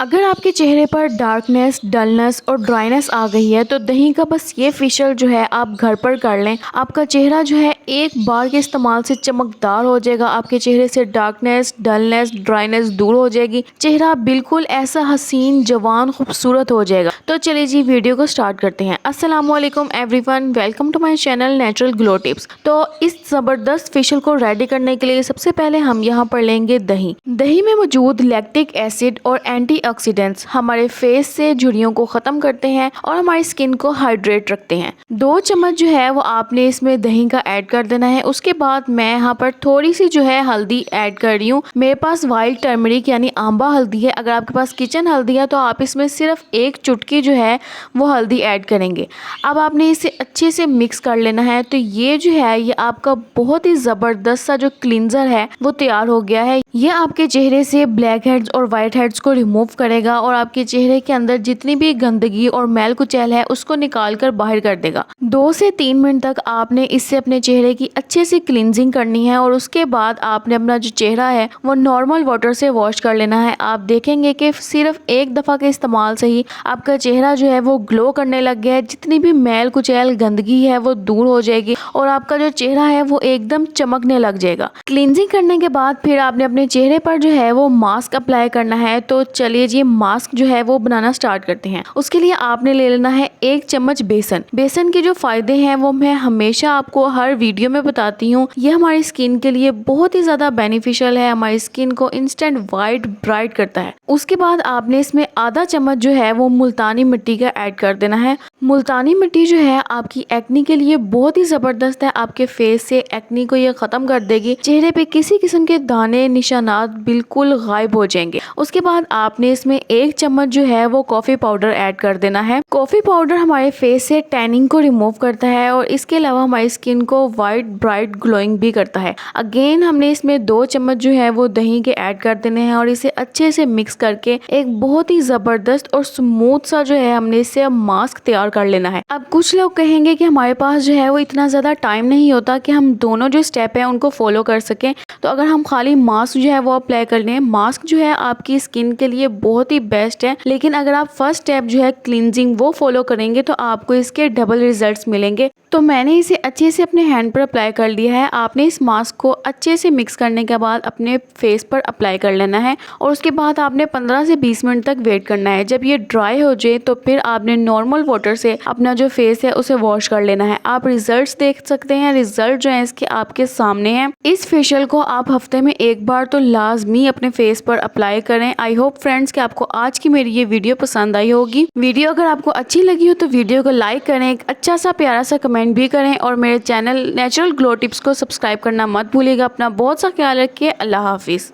अगर आपके चेहरे पर डार्कनेस, डलनेस और ड्राइनेस आ गई है तो दही का बस ये फेशियल जो है आप घर पर कर लें। आपका चेहरा जो है एक बार के इस्तेमाल से चमकदार हो जाएगा। आपके चेहरे से डार्कनेस, डलनेस, ड्राइनेस दूर हो जाएगी। चेहरा बिल्कुल ऐसा हसीन, जवान, खूबसूरत हो जाएगा। तो चलिए जी वीडियो को स्टार्ट करते हैं। अस्सलामुअलैकुम everyone, welcome to my channel natural glow tips. तो इस ज़बरदस्त फेशियल को रेडी करने के लिए सबसे पहले हम यहाँ पर लेंगे दही। दही में मौजूद लैक्टिक एसिड और एंटीऑक्सीडेंट्स हमारे फेस से झुर्रियों को ख़त्म करते हैं और हमारी स्किन को हाइड्रेट रखते हैं। 2 चम्मच जो है वो आपने इसमें दही का ऐड कर देना है। उसके बाद मैं यहाँ पर थोड़ी सी जो है हल्दी ऐड कर रही हूँ। मेरे पास वाइल्ड टर्मरिक यानी आंबा हल्दी है। अगर आपके पास किचन हल्दी है तो आप इसमें सिर्फ 1 चुटकी जो है वो हल्दी ऐड करेंगे। अब आपने इसे अच्छे से मिक्स कर लेना है। तो ये जो है ये आपका बहुत ही ज़बरदस्त सा जो क्लींजर है वो तैयार हो गया है। ये आपके चेहरे से ब्लैक हेड्स और वाइट हेड्स को रिमूव करेगा और आपके चेहरे के अंदर जितनी भी गंदगी और मैल कुचैल है उसको निकाल कर बाहर कर देगा। 2 से 3 मिनट तक आपने इससे अपने चेहरे की अच्छे से क्लींजिंग करनी है और उसके बाद आपने अपना जो चेहरा है वो नॉर्मल वाटर से वॉश कर लेना है। आप देखेंगे कि सिर्फ एक दफ़ा के इस्तेमाल से ही आपका चेहरा जो है वो ग्लो करने लग गया है। जितनी भी मैल कुचैल गंदगी है वो दूर हो जाएगी और आपका जो चेहरा है वो एकदम चमकने लग जाएगा। क्लींजिंग करने के बाद फिर आपने अपने चेहरे पर जो है वो मास्क अप्लाई करना है। तो चलिए जी मास्क जो है वो बनाना स्टार्ट करते हैं। उसके लिए आपने ले लेना है 1 चम्मच बेसन। बेसन के जो फायदे हैं वो मैं हमेशा आपको हर वीडियो में बताती हूँ। ये हमारी स्किन के लिए बहुत ही ज्यादा बेनिफिशियल है। हमारी स्किन को इंस्टेंट वाइट ब्राइट करता है। उसके बाद आपने इसमें आधा चम्मच जो है वो मुल्तानी मिट्टी का ऐड कर देना है। मुल्तानी मिट्टी जो है आपकी एक्नी के लिए बहुत ही जबरदस्त है। आपके फेस से एक्नी को ये खत्म कर देगी। चेहरे पे किसी किस्म के दाने निशानात बिल्कुल गायब हो जाएंगे। उसके बाद आपने इसमें 1 चम्मच जो है वो कॉफी पाउडर ऐड कर देना है। कॉफी पाउडर हमारे फेस से टैनिंग को रिमूव करता है और इसके अलावा हमारी स्किन को वाइट ब्राइट ग्लोइंग भी करता है। अगेन हमने इसमें 2 चम्मच जो है वो दही के ऐड कर देने हैं और इसे अच्छे से मिक्स करके एक बहुत ही जबरदस्त और स्मूथ सा जो है हमने इससे मास्क तैयार कर लेना है। अब कुछ लोग कहेंगे कि हमारे पास जो है वो इतना ज्यादा टाइम नहीं होता कि हम दोनों जो स्टेप है उनको फॉलो कर सकें। तो अगर हम खाली मास्क जो है वो अप्लाई कर लें, मास्क जो है आपकी स्किन के लिए बहुत ही बेस्ट है। लेकिन अगर आप फर्स्ट स्टेप जो है क्लींजिंग वो फॉलो करेंगे तो आपको इसके डबल रिजल्ट्स मिलेंगे। तो मैंने इसे अच्छे से अपने हैंड पर अप्लाई कर लिया है। आपने इस मास्क को अच्छे से मिक्स करने के बाद अपने फेस पर अप्लाई कर लेना है और उसके बाद आपने 15 से 20 मिनट तक वेट करना है। जब ये ड्राई हो जाए तो फिर आपने नॉर्मल वाटर से अपना जो फेस है उसे वॉश कर लेना है। आप रिजल्ट्स देख सकते हैं। रिजल्ट जो है इसके आपके सामने हैं। इस फेशियल को आप हफ्ते में 1 बार तो लाजमी अपने फेस पर अप्लाई करें। आई होप फ्रेंड्स कि आपको आज की मेरी ये वीडियो पसंद आई होगी। वीडियो अगर आपको अच्छी लगी हो तो वीडियो को लाइक करें, एक अच्छा सा प्यारा सा कमेंट भी करें और मेरे चैनल नेचुरल ग्लो टिप्स को सब्सक्राइब करना मत भूलिएगा। अपना बहुत सा ख्याल रखिए। अल्लाह हाफिज़।